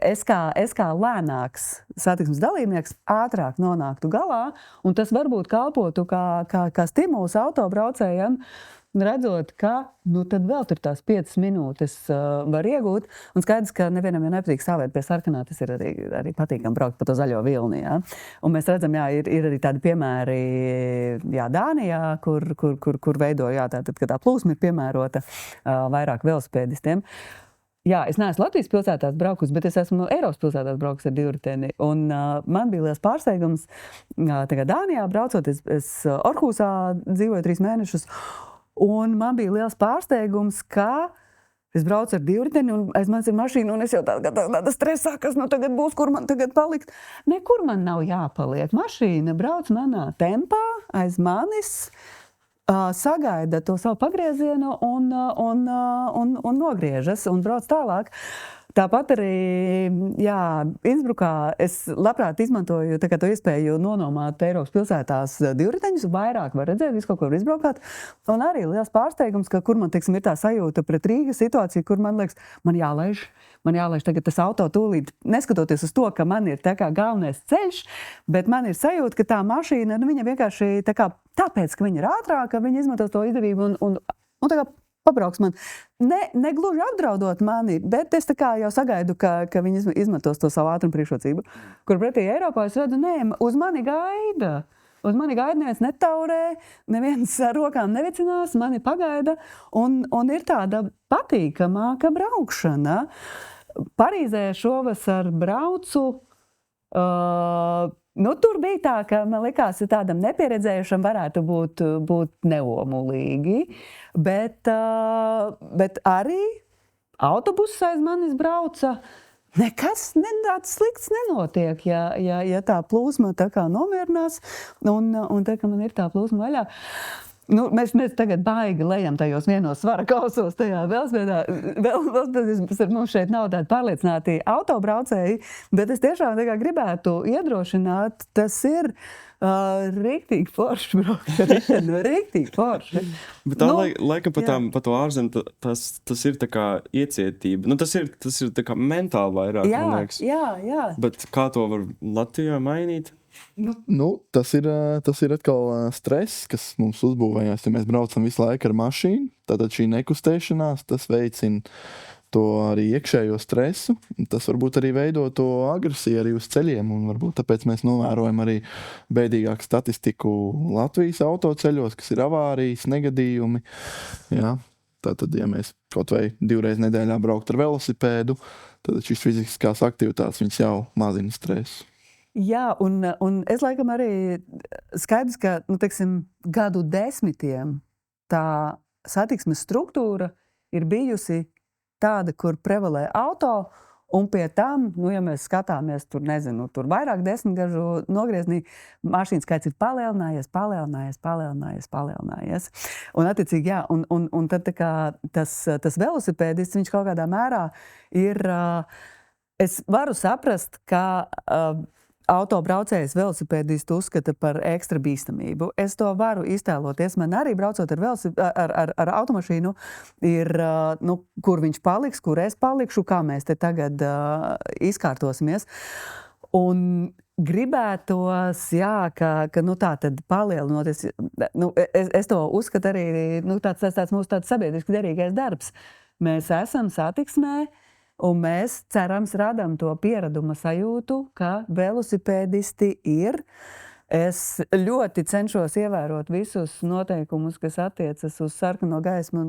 es kā lēnāks satiksmes dalībnieks ātrāk nonāktu galā, un tas varbūt kalpotu kā stimuls autobraucējiem, redzot, ka tad vēl tur tās 5 minūtes var iegūt, un skaidrs, ka nevienam jau nepatīk stāvēt pie sarkanā, tas ir arī patīkam braukt pa to zaļo vilni, Un mēs redzam, ir arī tādi piemēri, Dānijā, kur veido, tātad, ka tā plūsma ir piemērota vairāk velosipēdistiem. Es neesmu Latvijas pilsētās braukus, bet es esmu Eiropas pilsētās braukus ar divriteni. Un man bija liels pārsteigums, tagad Dānijā braucot, es Orhusā dzīvoju 3 mēnešus, un man bija liels pārsteigums, ka es braucu ar divriteni, un aiz manis ir mašīna, un es jau tāda stresā, kas tagad būs, kur man tagad palikt. Nekur man nav jāpaliek. Mašīna brauc manā tempā, aiz manis, sagaida to savu pagriezienu un nogriežas un brauc tālāk. Tāpat arī, Innsbrukā es labprāt izmantoju to iespēju nonomāt Eiropas pilsētās divriteņus, vairāk var redzēt, visu kaut ko var izbraukāt. Un arī liels pārsteigums, ka kur man, ir tā sajūta pret Rīgas situāciju, kur man liekas, man jālaiž tagad tas auto tūlīt, neskatoties uz to, ka man ir tā kā galvenais ceļš, bet man ir sajūta, ka tā mašīna, viņa vienkārši tāpēc, ka viņa ir ātrāka, viņa izmantos to izdevību un tā kā pabrauks man. Ne gluži apdraudot mani, bet es tā kā jau sagaidu, ka viņi izmantos to savu ātrumu priekšrocību. Kur pretī Eiropā es redzu, uz mani gaida. Uz mani gaida, neviens netaurē, neviens ar rokām nevicinās, mani pagaida. Un ir tāda patīkamāka braukšana. Parīzē šovasar braucu. Tur bija tā, ka man likās, ka tādam nepieredzējušam varētu būt neomulīgi, bet arī autobuss aiz manis brauca. Nekas tāds slikts nenotiek, ja tā plūsma tā kā nomierinās un tā, ka man ir tā plūsma vaļā. Mēs tagad baigi lejam tajos vienos svara kausos tajā velosipēdā. Mums šeit nav tādi pārliecināti autobraucēji, bet es tiešām gribētu iedrošināt, tas ir riktīgi forši braukšana, riktīgi forši. Bet tā laika pa to ārzem, tas ir tā kā iecietība. Tas ir tā kā mentāli vairāk, man liekas. Jā. Bet kā to var Latvijā mainīt? Tas ir atkal stress, kas mums uzbūvējās, ja mēs braucam visu laiku ar mašīnu. Tātad šī nekustēšanās, tas veicina to arī iekšējo stresu. Tas varbūt arī veido to agresiju arī uz ceļiem, un varbūt tāpēc mēs novērojam arī bēdīgāku statistiku Latvijas autoceļos, kas ir avārijas, negadījumi. Jā. Tātad, ja mēs kaut vai 2 reizes nedēļā braukt ar velosipēdu, tad šīs fiziskās aktivitātes viņas jau mazina stresu. Jā, un es laikam arī skaidrs, ka, gadu desmitiem tā satiksmes struktūra ir bijusi tāda, kur prevalē auto, un pie tam, ja mēs skatāmies tur vairāk desmitgažu nogrieznī, mašīnu skaits ir palielinājies. Un attiecīgi, jā, un tad tā kā tas velosipēdists, viņš kaut kādā mērā ir, es varu saprast, ka autobraucējs velosipēdistu uzskata par ekstra bīstamību. Es to varu iztēloties. Man arī braucot ar automašīnu ir, kur viņš paliks, kur es palikšu, kā mēs te tagad izkārtosimies. Un gribētos, jā, ka tā tad palielinoties. Es to uzskatu arī, tāds mūsu tāds sabiedriski derīgais darbs. Mēs esam satiksmē, un mēs, cerams, radam to piereduma sajūtu, ka velosipēdisti ir. Es ļoti cenšos ievērot visus noteikumus, kas attiecas uz sarkano gaismu.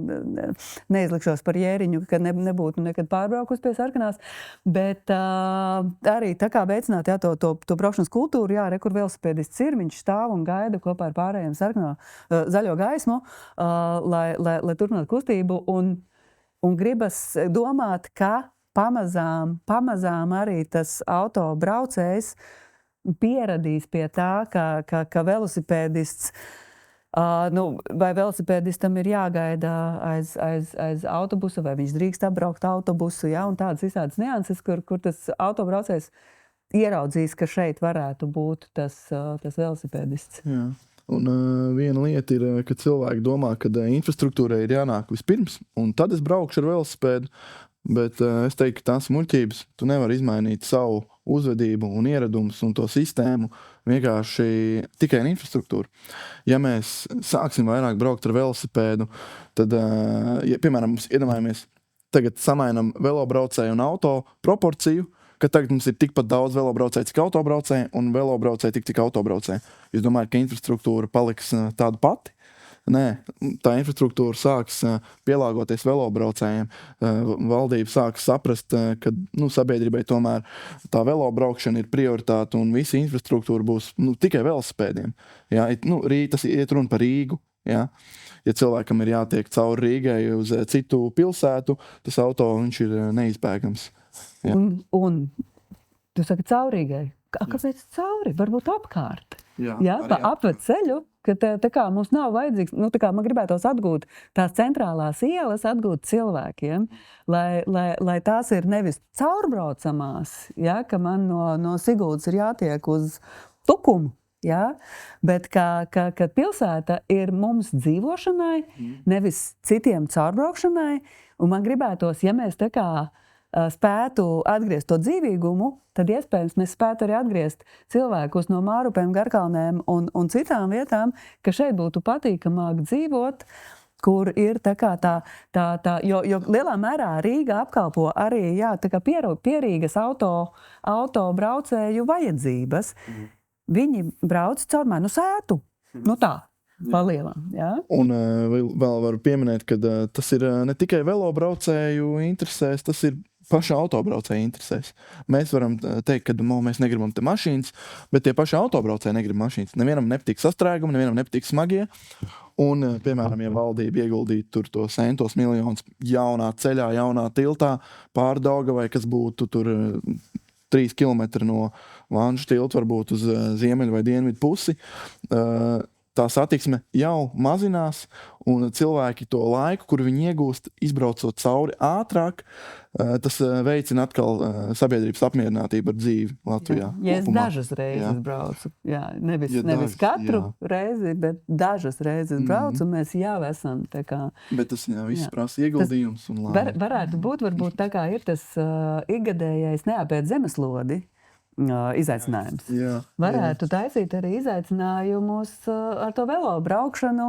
Neizlikšos par jēriņu, ka nebūtu nekad pārbraukus pie sarkanās. Bet arī tā kā veicināt to braukšanas kultūru, kur velosipēdists ir, viņš stāv un gaida kopā ar pārējiem zaļo gaismu, lai turpinātu kustību. Un gribas domāt, ka pamazām arī tas autobraucējs pieradīs pie tā, ka velosipēdists, vai velosipēdistam ir jāgaida aiz autobusa, vai viņš drīkst apbraukt autobusu, ja, un tādas visādas nianses, kur tas autobraucējs ieraudzīs, ka šeit varētu būt tas velosipēdists. Jā. Un viena lieta ir, ka cilvēki domā, ka infrastruktūrai ir jānāk vispirms, un tad es braukšu ar velosipēdu. Bet es teiktu, ka tās muļķības, tu nevari izmainīt savu uzvedību un ieradumus un to sistēmu vienkārši tikai ar infrastruktūru. Ja mēs sāksim vairāk braukt ar velosipēdu, tad, piemēram, mums iedomājamies, tagad samainam velobraucēju un auto proporciju, ka tagad mums ir tikpat daudz velobraucēju, cik autobraucēju, un velobraucēju cik autobraucēju. Jūs domājat, ka infrastruktūra paliks tāda pati? Nē, tā infrastruktūra sāks pielāgoties velobraucējiem. Valdība sāks saprast, ka sabiedrībai tomēr tā velobraukšana ir prioritāte un visa infrastruktūra būs tikai velosipēdiem. Ja, tas iet runa par Rīgu. Ja. Ja cilvēkam ir jātiek cauri Rīgai uz citu pilsētu, tas auto viņš ir neizbēgams. Ja. Un tu saki cauri Rīgai. Kāpēc cauri? Varbūt apkārt. Jā, pa apveceļu, ka tā kā mums nav vajadzīgs, man gribētos atgūt tās centrālās ielas, atgūt cilvēkiem, lai tās ir nevis caurbraucamās, ja, ka man no Siguldas ir jātiek uz Tukumu, ja, bet ka pilsēta ir mums dzīvošanai, nevis citiem caurbraukšanai, un man gribētos, ja mēs tā kā spētu atgriezt to dzīvīgumu, tad iespējams mēs spētu arī atgriezt cilvēkus no Mārupēm, Garkalnēm un citām vietām, ka šeit būtu patīkamāk dzīvot. kur ir tā, jo lielā mērā Rīga apkalpo arī tā kā pierīgas autobraucēju vajadzības. Viņi brauc caur manu sētu. Nu tā. Palielam, jā. Un vēl varu pieminēt, ka tas ir ne tikai velobraucēju interesēs, tas ir paša autobraucēju interesēs. Mēs varam teikt, ka mēs negribam te mašīnas, bet tie paši autobraucēji negrib mašīnas. Nevienam nepatīk sastrēgumi, nevienam nepatīk smagie. Un, piemēram, ja valdība ieguldītu tur to centos miljonus jaunā ceļā, jaunā tiltā pār Daugavai, kas būtu tur 3 kilometri no Vanžu tilta, varbūt uz ziemeļu vai dienvidu pusi, tā satiksme jau mazinās, un cilvēki to laiku, kur viņi iegūst, izbraucot cauri ātrāk, tas veicina atkal sabiedrības apmierinātību ar dzīvi Latvijā. Ja es dažas reizes braucu, nevis katru reizi, bet dažas reizes braucu, un mēs jau esam tā kā... Bet tas viss prasa ieguldījums un labi. Varētu būt, varbūt tā kā ir tas ikgadējais neapēt zemeslodi, izaicinājums. Varētu taisīt arī izaicinājumus ar to velo braukšanu.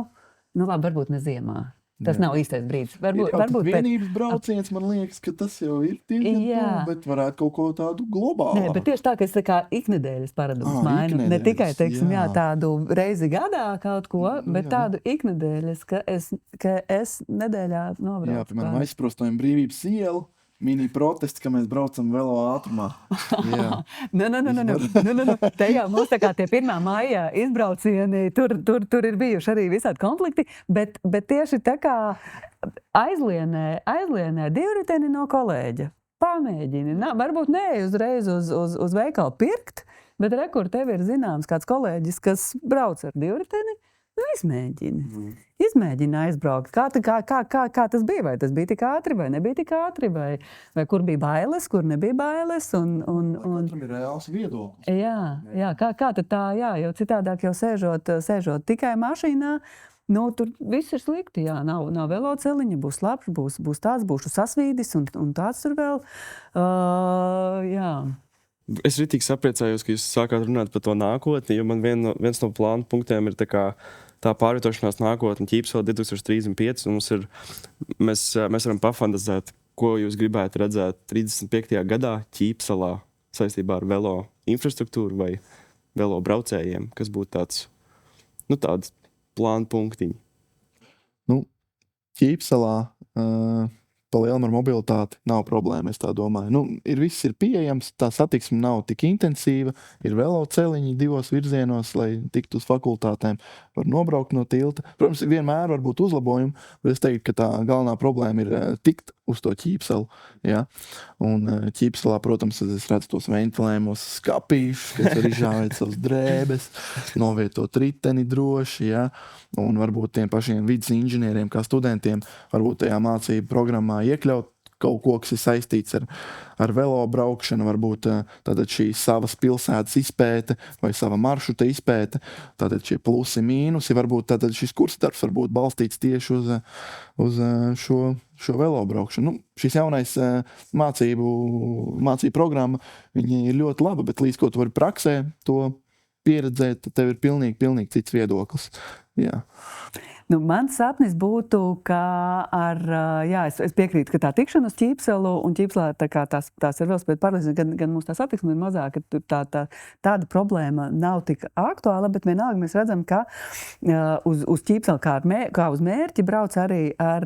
Nu labi, varbūt ne ziemā. Tas nav īstais brīdis. Varbūt vienības brauciens, man liekas, ka tas jau ir diezgan, bet varētu kaut ko tādu globālu. Nē, bet tieši tā, ka es tā kā iknedēļas paradumus mainu. Ne tikai, teiksim, tādu reizi gadā kaut ko, bet tādu iknedēļas, ka es nedēļā nobraucu. Jā, piemēram, aizprostojam Brīvības ielu. Mini protests, ka mēs braucam velo ātrumā. Te jau mums tā kā tie 1. maija izbraucieni, tur ir bijuši arī visādi konflikti, bet tieši tā kā aizlienē divriteni no kolēģa. Pamēģini. Varbūt ne uzreiz uz veikalu pirkt, bet rekur tev ir zināms kāds kolēģis, kas brauc ar divriteni. Izmēģini aizbraukt. Kā tas bija? Vai tas bija tik ātri, vai nebija tik ātri? Vai kur bija bailes, kur nebija bailes? Katram ir reāls viedoklis. Jā, kā tad tā, jo citādāk jau sēžot tikai mašīnā, tur viss ir slikti, nav veloceliņa, būs labs, būs tāds, būšu sasvīdis un tāds tur vēl. Es ritīgi sapriecājos, ka jūs sākāt runāt par to nākotni, jo man viens no plānu punktiem ir tā pārvietošanās nākotne Ķīpselā 2035. Mēs varam pafantazēt, ko jūs gribētu redzēt 35. gadā Ķīpselā saistībā ar velo infrastruktūru vai velo braucējiem, kas būtu tāds plānu punktiņi. Ķīpselā pa lielam ar mobilitāti nav problēma, es tā domāju. Viss ir pieejams, tā satiksme nav tik intensīva, ir veloceliņi 2 virzienos, lai tiktu uz fakultātēm, var nobraukt no tilta. Protams, vienmēr var būt uzlabojumi, bet es teiktu, ka tā galvenā problēma ir tikt uz to Ķīpselu. Ja? Un Ķīpselā, protams, es redzu tos ventilējumos skapīšus, kas var izžāvēt savas drēbes, novietot riteni droši, ja? Un varbūt tiem pašiem vidas inženieriem, kā studentiem, varbūt tajā mācību programmā iekļaut kaut ko, kas ir saistīts ar velo braukšanu, varbūt tātad šī savas pilsētas izpēte vai sava maršruta izpēte, tātad šie plusi, mīnusi, varbūt tātad šis kursdarbs varbūt balstīts tieši uz šo velo braukšanu. Šis jaunais mācību programma, viņa ir ļoti laba, bet līdz ko tu vari praksē to pieredzēt, tev ir pilnīgi cits viedoklis. Jā. Mans sapnis būtu, ka es piekrītu, ka tā tikšana uz Ķīpselu un Ķīpselā tās ir velosipēdu pārliecības, gan mums tā satiksme ir mazāka, ka tāda problēma nav tik aktuāla, bet vienalga mēs redzam, ka uz Ķīpselu kā uz mērķi brauc arī ar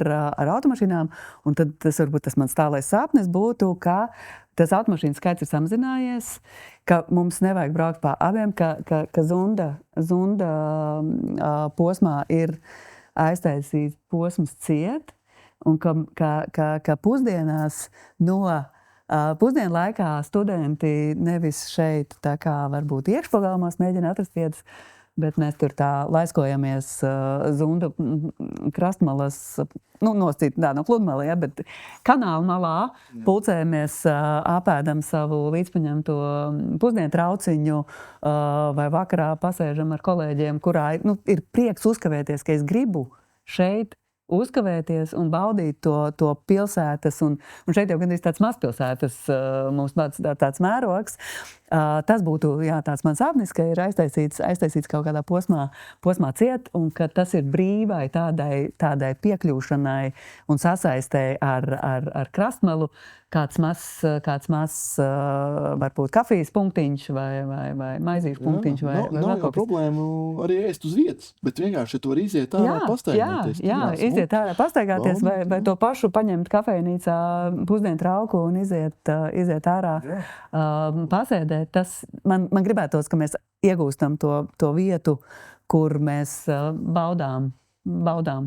automašīnām, un tad tas mans tālais sapnis būtu, ka tas automašīnu skaits ir samazinājies, ka mums nevajag braukt pa abiem, ka Zunda posmā ir aiztaisīts posms ciet, un ka pusdienās no pusdienu laikā studenti nevis šeit tā kā varbūt iekšpagalmās mēģina atrast vietas, bet mēs tur tā laiskojamies Zunda krastmalas, noscīt no pludmali, bet kanāla malā pulcējamies, apēdam savu līdzpaņemto pusdienu trauciņu vai vakarā pasēžam ar kolēģiem, kurā ir prieks uzkavēties, ka es gribu šeit uzkavēties un baudīt to pilsētas, un šeit jau gandrīz tāds mazpilsētas mums tāds mērogs. Tas būtu tāds mans sapnis, ka ir aiztaisīts kaut kādā posmā ciet, un ka tas ir brīvai tādai piekļūšanai un sasaistei ar krastmalu, kāds mazs varbūt kafijas punktiņš vai maizīšu punktiņš. Nav jau problēmu arī ēst uz vietas, bet vienkārši tu vari iziet ārā pastaigāties. Jā, iziet ārā pastaigāties vai to pašu paņemt kafejnīcā pusdienu trauku un iziet ārā pasēdēt. Tas man gribētos, ka mēs iegūstam to vietu, kur mēs baudām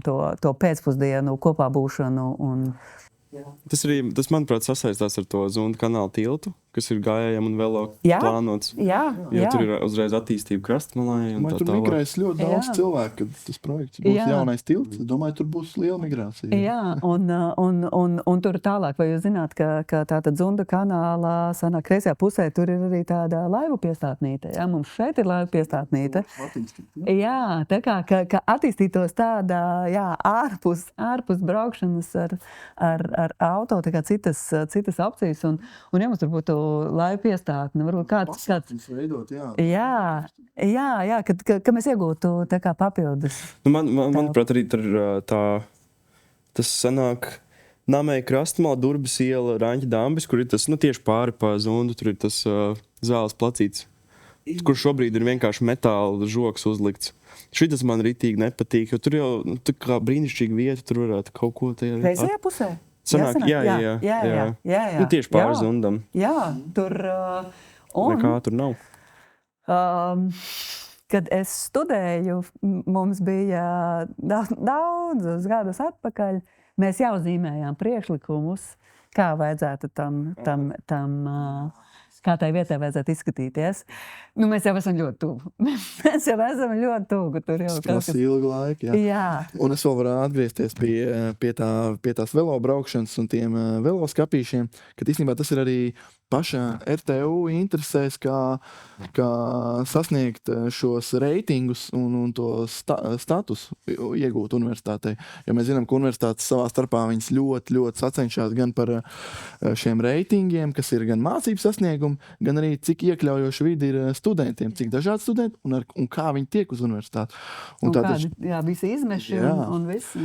to pēcpusdienu kopā būšanu un Tas, manuprāt, sasaistās ar to Zunda kanāla tiltu, kas ir gājējiem un velo plānots. Jā. Tur ir uzreiz attīstība krastmalā. Tur migrēs ļoti daudz cilvēku, kad tas projekts būs jaunais tilts. Es domāju, tur būs liela migrācija. Jā, un tur tālāk, vai jūs zināt, ka tātad Zunda kanālā sanāk kreisajā pusē, tur ir arī tāda laivu piestātnīte. Jā, mums šeit ir laivu piestātnīte. Jā, tā kā ka attīstītos tāda, ārpus braukšanas ar auto, tā kā citas opcijas, un ja mums tur būtu laiva piestātne, varbūt kāds veidot, jā, ka mēs iegūtu tā kā papildus. Manuprāt, arī tur tas sanāk Namēja krastmalā, Durbes iela, Raņķa dambis, kur ir tas, tieši pāri pa Zundu, tur ir tas zāles placīts, kur šobrīd ir vienkārši metāla žoks uzlikts. Šitas man ritīgi nepatīk, jo tur jau tā kā brīnišķīga vieta, tur varētu kaut ko tajā. Kreisajā pusē? Sanāk, jā. Tieši pāri Zundam. Jā, tur... Nekā tur nav. Kad es studēju, mums bija daudzus gadus atpakaļ, mēs jau zīmējām priekšlikumus, kā vajadzētu tam kā tai vietai vajadzētu izskatīties. Mēs jau esam ļoti tuvu. Tas prasa ilgu laiku, jā. Un es vēl varu atgriezties pie tās velo braukšanas un tiem velo skapīšiem, kad īstenībā tas ir arī pašā RTU interesēs, kā sasniegt šos reitingus un to statusu iegūt universitātei. Jo mēs zinām, ka universitātes savā starpā viņas ļoti, ļoti sacenšās gan par šiem reitingiem, kas ir gan mācību sasniegumi, gan arī cik iekļaujoši vidi ir studentiem, cik dažādi studenti un kā viņi tiek uz universitāti. Un kādi, visi izmeši un viss.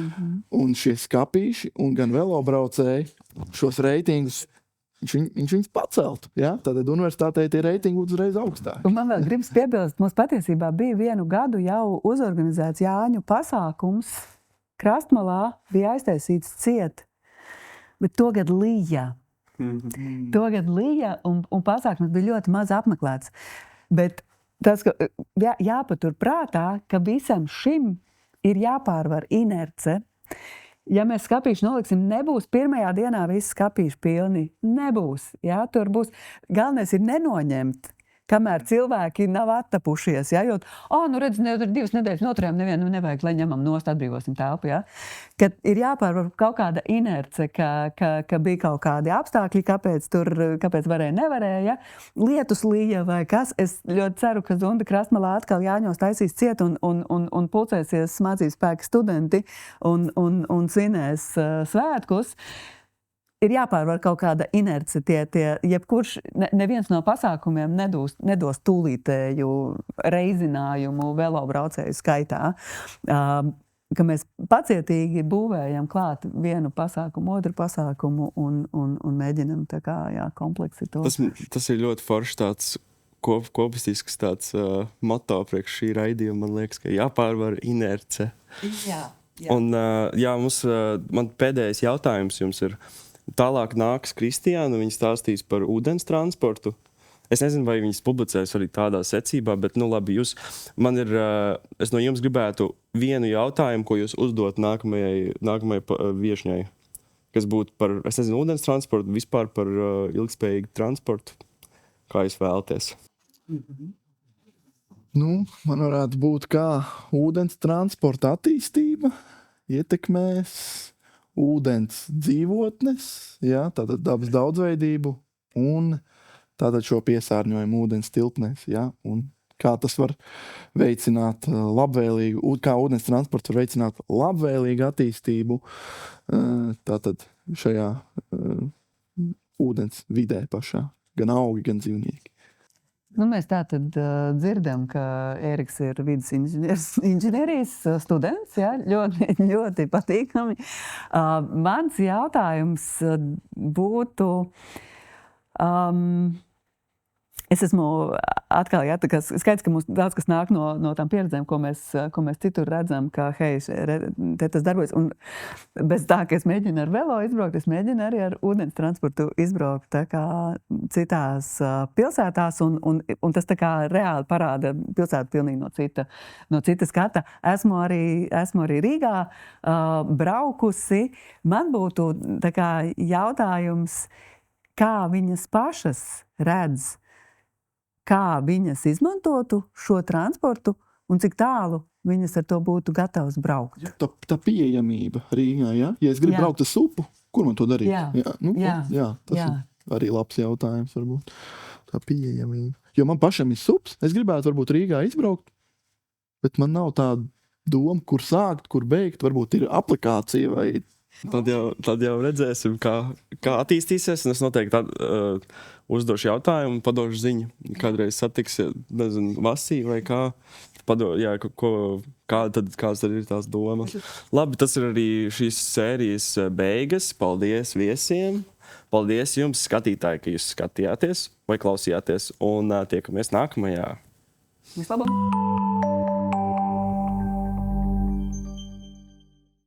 Un šie skapīši un gan velobraucēji šos reitingus viņš viņus paceltu. Tātad universitātei tie reitingi būtu uzreiz augstāki. Un man vēl gribas piebilst, mums patiesībā bija vienu gadu jau uzorganizēts Jāņu pasākums. Krastmalā bija aiztaisīts ciet, bet togad lija. Togad lija un pasākums bija ļoti maz apmeklēts. Bet tas, ka jāpatur prātā, ka visam šim ir jāpārvar inerce. Ja mēs skapīšu noliksim, nebūs pirmajā dienā visi skapīši pilni. Nebūs. Tur būs. Galvenais ir nenoņemt, kamēr cilvēki nav attapušies. Jo, redz, 2 nedēļas noturējām, nevienu nevajag, lai ņemam nost, atbrīvosim telpu. Kad ir jāpārvar kaut kāda inerce, ka bija kaut kādi apstākļi, kāpēc varēja, nevarēja. Lietus lija vai kas. Es ļoti ceru, ka Zunda krastmalā atkal Jāņos taisīs ciet un pulcēsies mācību spēka studenti un svinēs svētkus. Ir jāpārvar kaut kāda inerce. Jebkurš, neviens no pasākumiem nedos tūlītēju reizinājumu velobraucēju skaitā. Ka mēs pacietīgi būvējam klāt vienu pasākumu, otru pasākumu un mēģinam tā kā kompleksi to. Tas ir ļoti foršs tāds kopistisks tāds moto priekš šī raidījuma. Man liekas, ka jāpārvar inerce. Jā. Un man pēdējais jautājums jums ir. Tālāk nāks Kristiāna, viņa stāstīs par ūdens transportu. Es nezinu, vai viņas publicēs arī tādā secībā, bet, labi, es no jums gribētu vienu jautājumu, ko jūs uzdot nākamajai viešņai, kas būtu par, ūdens transportu, vispār par ilgspējīgu transportu. Kā jūs vēlaties? Man varētu būt, kā ūdens transporta attīstība ietekmēs ūdens dzīvotnes, tātad dabas daudzveidību un tātad šo piesārņojumu ūdens tilpnēs, un kā tas var veicināt labvēlīgu, kā ūdens transports var veicināt labvēlīgu attīstību tātad šajā ūdens vidē pašā, gan augi, gan dzīvnieki. Mēs tātad dzirdam, ka Ēriks ir vidas inženierijas students. Jā, ļoti, ļoti patīkami. Mans jautājums būtu... Es esmu atkal, jā, tā kā skaidrs, ka mums daudz kas nāk no tām pieredzēm, ko mēs citur redzam, ka, hei, te tas darbojas. Un bez tā, ka es mēģinu ar velo izbraukt, es mēģinu arī ar ūdens transportu izbraukt tā kā citās pilsētās, un tas tā kā reāli parāda pilsētu pilnīgi no cita skata. Esmu arī Rīgā braukusi. Man būtu tā kā jautājums, kā viņas pašas redz, kā viņas izmantotu šo transportu un cik tālu viņas ar to būtu gatavas braukt. Tā pieejamība Rīgā, ja? Ja es gribu braukt uz upu, kur man to darīt? Tas ir arī labs jautājums varbūt. Tā pieejamība. Jo man pašam ir sups, es gribētu varbūt Rīgā izbraukt, bet man nav tā doma, kur sākt, kur beigt. Varbūt ir aplikācija vai... Tad jau redzēsim, kā attīstīsies. Es noteikti uzdošu jautājumu, padošu ziņu. Kādreiz satiks, nezinu, Vasī vai kā. Kādas tad ir tās domas. Labi, tas ir arī šīs sērijas beigas. Paldies viesiem. Paldies jums, skatītāji, ka jūs skatījāties vai klausījāties. Un tiekamies nākamajā. Vislabāk!